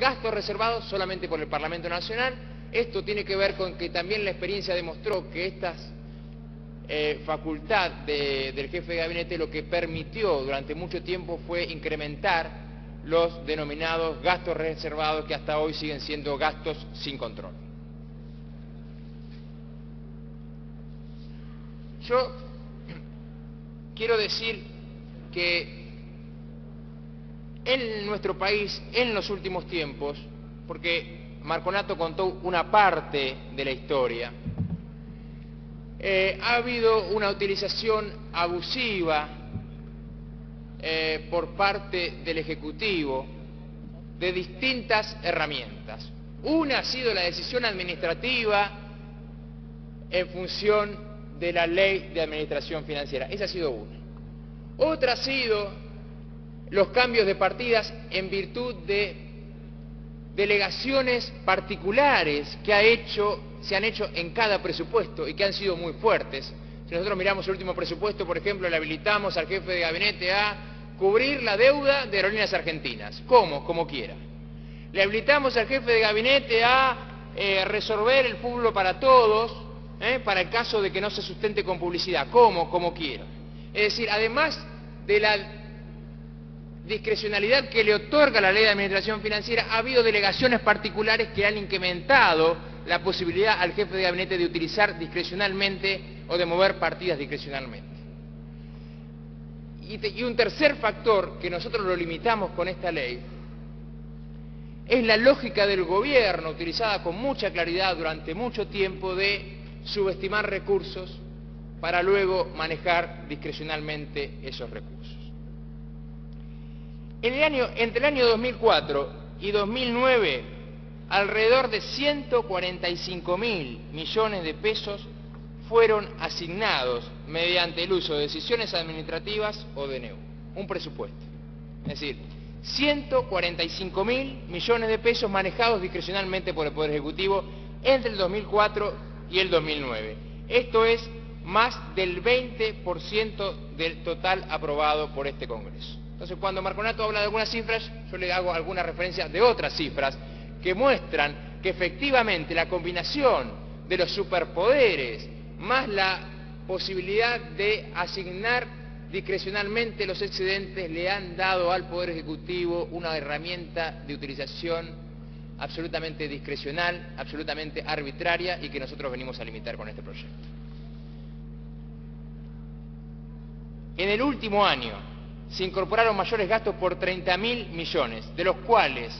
gastos reservados solamente por el Parlamento Nacional. Esto tiene que ver con que también la experiencia demostró que esta facultad del jefe de gabinete lo que permitió durante mucho tiempo fue incrementar los denominados gastos reservados, que hasta hoy siguen siendo gastos sin control. Yo quiero decir que en nuestro país, en los últimos tiempos, porque Marconato contó una parte de la historia, ha habido una utilización abusiva por parte del Ejecutivo de distintas herramientas. Una ha sido la decisión administrativa en función de la Ley de Administración Financiera. Esa ha sido una. Otra ha sido los cambios de partidas en virtud de delegaciones particulares que se han hecho en cada presupuesto y que han sido muy fuertes. Si nosotros miramos el último presupuesto, por ejemplo, le habilitamos al jefe de gabinete a cubrir la deuda de Aerolíneas Argentinas. ¿Cómo? Como quiera. Le habilitamos al jefe de gabinete a resolver el fútbol para todos, para el caso de que no se sustente con publicidad. ¿Cómo? Como quiera. Es decir, además de la discrecionalidad que le otorga la Ley de Administración Financiera, ha habido delegaciones particulares que han incrementado la posibilidad al jefe de gabinete de utilizar discrecionalmente o de mover partidas discrecionalmente. Y un tercer factor que nosotros lo limitamos con esta ley es la lógica del gobierno, utilizada con mucha claridad durante mucho tiempo, de subestimar recursos para luego manejar discrecionalmente esos recursos. Entre el año 2004 y 2009, alrededor de 145.000 millones de pesos fueron asignados mediante el uso de decisiones administrativas o DNU, un presupuesto. Es decir, 145.000 millones de pesos manejados discrecionalmente por el Poder Ejecutivo entre el 2004 y el 2009. Esto es más del 20% del total aprobado por este Congreso. Entonces, cuando Marconato habla de algunas cifras, yo le hago alguna referencia de otras cifras que muestran que efectivamente la combinación de los superpoderes más la posibilidad de asignar discrecionalmente los excedentes le han dado al Poder Ejecutivo una herramienta de utilización absolutamente discrecional, absolutamente arbitraria, y que nosotros venimos a limitar con este proyecto. En el último año se incorporaron mayores gastos por 30.000 millones, de los cuales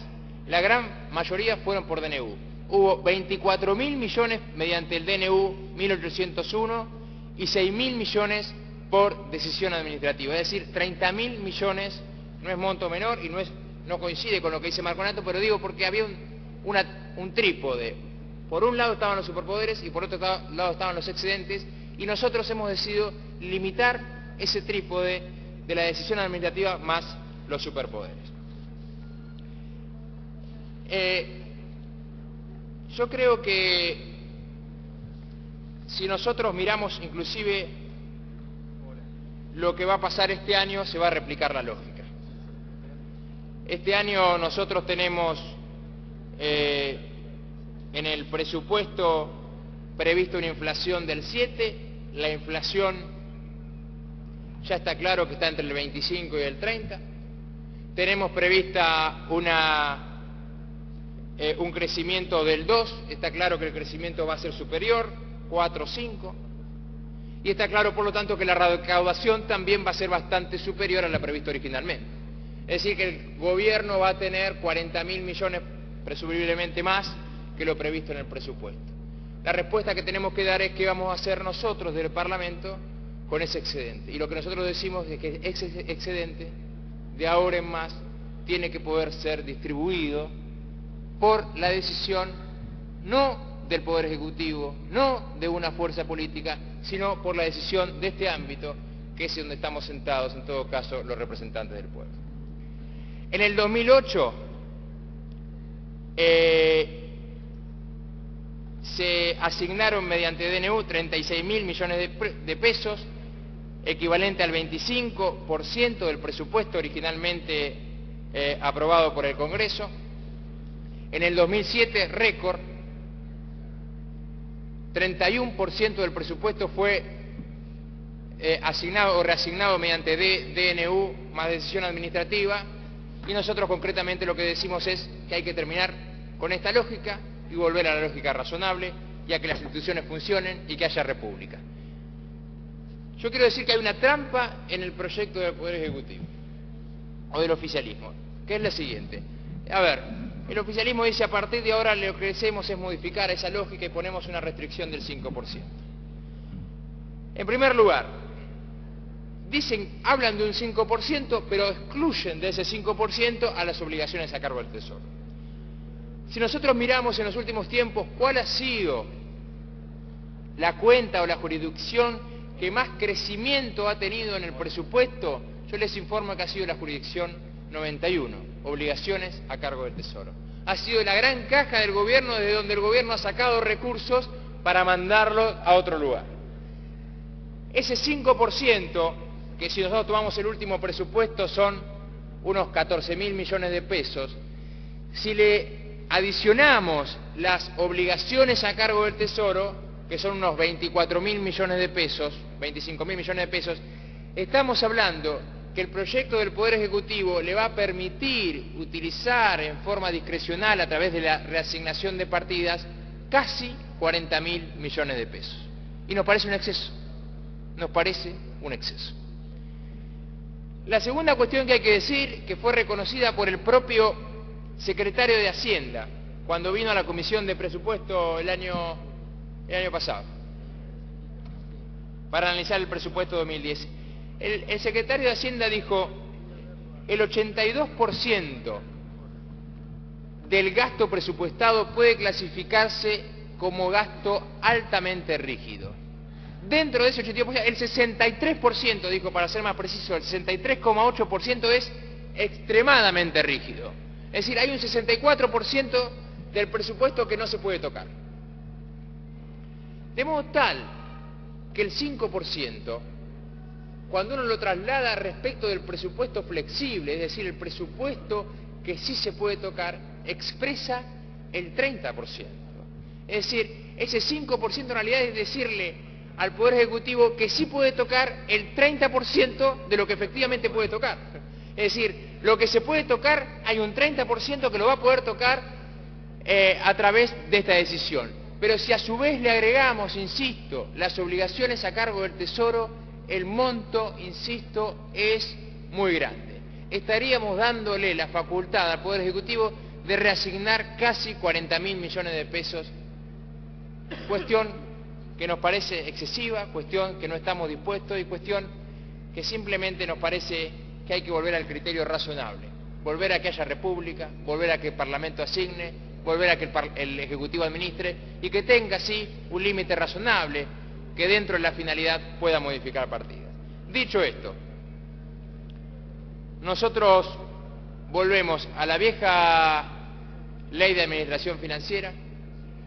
la gran mayoría fueron por DNU. Hubo 24.000 millones mediante el DNU 1801 y 6.000 millones por decisión administrativa. Es decir, 30.000 millones no es monto menor y no coincide con lo que dice Marconato, pero digo porque había un trípode. Por un lado estaban los superpoderes y por otro lado estaban los excedentes, y nosotros hemos decidido limitar ese trípode de la decisión administrativa más los superpoderes. Yo creo que si nosotros miramos inclusive lo que va a pasar este año, se va a replicar la lógica. Este año nosotros tenemos en el presupuesto previsto una inflación del 7%, la inflación ya está claro que está entre el 25 y el 30%. Tenemos prevista un crecimiento del 2%, está claro que el crecimiento va a ser superior, 4 o 5%, y está claro por lo tanto que la recaudación también va a ser bastante superior a la prevista originalmente. Es decir, que el gobierno va a tener 40.000 millones presumiblemente más que lo previsto en el presupuesto. La respuesta que tenemos que dar es qué vamos a hacer nosotros del Parlamento con ese excedente. Y lo que nosotros decimos es que ese excedente, de ahora en más, tiene que poder ser distribuido por la decisión no del Poder Ejecutivo, no de una fuerza política, sino por la decisión de este ámbito, que es donde estamos sentados, en todo caso, los representantes del pueblo. En el 2008 se asignaron mediante DNU 36.000 millones de pesos, equivalente al 25% del presupuesto originalmente aprobado por el Congreso. En el 2007, récord, 31% del presupuesto fue asignado o reasignado mediante DNU más decisión administrativa, y nosotros concretamente lo que decimos es que hay que terminar con esta lógica y volver a la lógica razonable, y a que las instituciones funcionen y que haya república. Yo quiero decir que hay una trampa en el proyecto del Poder Ejecutivo, o del oficialismo, que es la siguiente. A ver, el oficialismo dice: a partir de ahora lo que hacemos es modificar esa lógica y ponemos una restricción del 5%. En primer lugar, hablan de un 5%, pero excluyen de ese 5% a las obligaciones a cargo del Tesoro. Si nosotros miramos en los últimos tiempos cuál ha sido la cuenta o la jurisdicción que más crecimiento ha tenido en el presupuesto, yo les informo que ha sido la jurisdicción 91, obligaciones a cargo del Tesoro. Ha sido la gran caja del gobierno, desde donde el gobierno ha sacado recursos para mandarlos a otro lugar. Ese 5%, que si nosotros tomamos el último presupuesto son unos 14.000 millones de pesos, si le adicionamos las obligaciones a cargo del Tesoro, que son unos 24.000 millones de pesos, 25.000 millones de pesos, estamos hablando que el proyecto del Poder Ejecutivo le va a permitir utilizar en forma discrecional, a través de la reasignación de partidas, casi 40.000 millones de pesos. Y nos parece un exceso, nos parece un exceso. La segunda cuestión que hay que decir, que fue reconocida por el propio secretario de Hacienda, cuando vino a la Comisión de Presupuesto el año pasado, para analizar el presupuesto 2010. El secretario de Hacienda dijo: el 82% del gasto presupuestado puede clasificarse como gasto altamente rígido. Dentro de ese 82%, el 63%, dijo, para ser más preciso, el 63,8% es extremadamente rígido. Es decir, hay un 64% del presupuesto que no se puede tocar. De modo tal que el 5%, cuando uno lo traslada respecto del presupuesto flexible, es decir, el presupuesto que sí se puede tocar, expresa el 30%. Es decir, ese 5% en realidad es decirle al Poder Ejecutivo que sí puede tocar el 30% de lo que efectivamente puede tocar. Es decir, lo que se puede tocar, hay un 30% que lo va a poder tocar a través de esta decisión. Pero si a su vez le agregamos, insisto, las obligaciones a cargo del Tesoro, el monto, insisto, es muy grande. Estaríamos dándole la facultad al Poder Ejecutivo de reasignar casi 40.000 millones de pesos, cuestión que nos parece excesiva, cuestión que no estamos dispuestos y cuestión que simplemente nos parece que hay que volver al criterio razonable, volver a que haya república, volver a que el Parlamento asigne, volver a que el Ejecutivo administre y que tenga, sí, un límite razonable que dentro de la finalidad pueda modificar partidas. Dicho esto, nosotros volvemos a la vieja ley de administración financiera,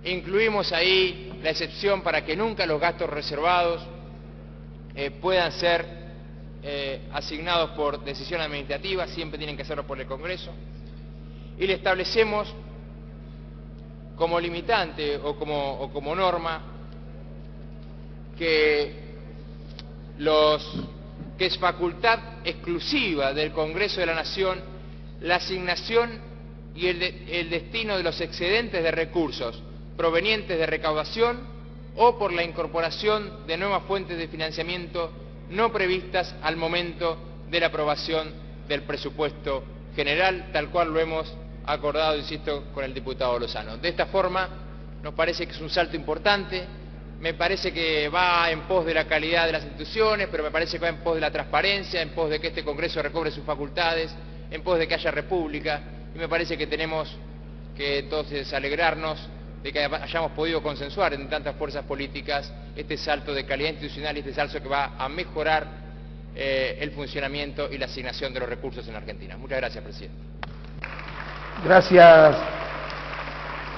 incluimos ahí la excepción para que nunca los gastos reservados puedan ser asignados por decisión administrativa, siempre tienen que hacerlo por el Congreso, y le establecemos como limitante o como norma que es facultad exclusiva del Congreso de la Nación la asignación y el destino de los excedentes de recursos provenientes de recaudación o por la incorporación de nuevas fuentes de financiamiento no previstas al momento de la aprobación del presupuesto general, tal cual lo hemos acordado, insisto, con el diputado Lozano. De esta forma, nos parece que es un salto importante, me parece que va en pos de la calidad de las instituciones, pero me parece que va en pos de la transparencia, en pos de que este Congreso recobre sus facultades, en pos de que haya república, y me parece que tenemos que entonces alegrarnos de que hayamos podido consensuar en tantas fuerzas políticas este salto de calidad institucional y este salto que va a mejorar el funcionamiento y la asignación de los recursos en Argentina. Muchas gracias, presidente. Gracias,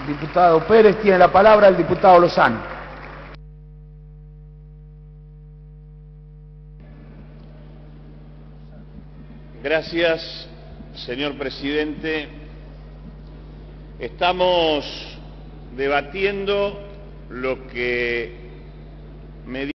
diputado Pérez. Tiene la palabra el diputado Lozano. Gracias, señor presidente. Estamos debatiendo lo que me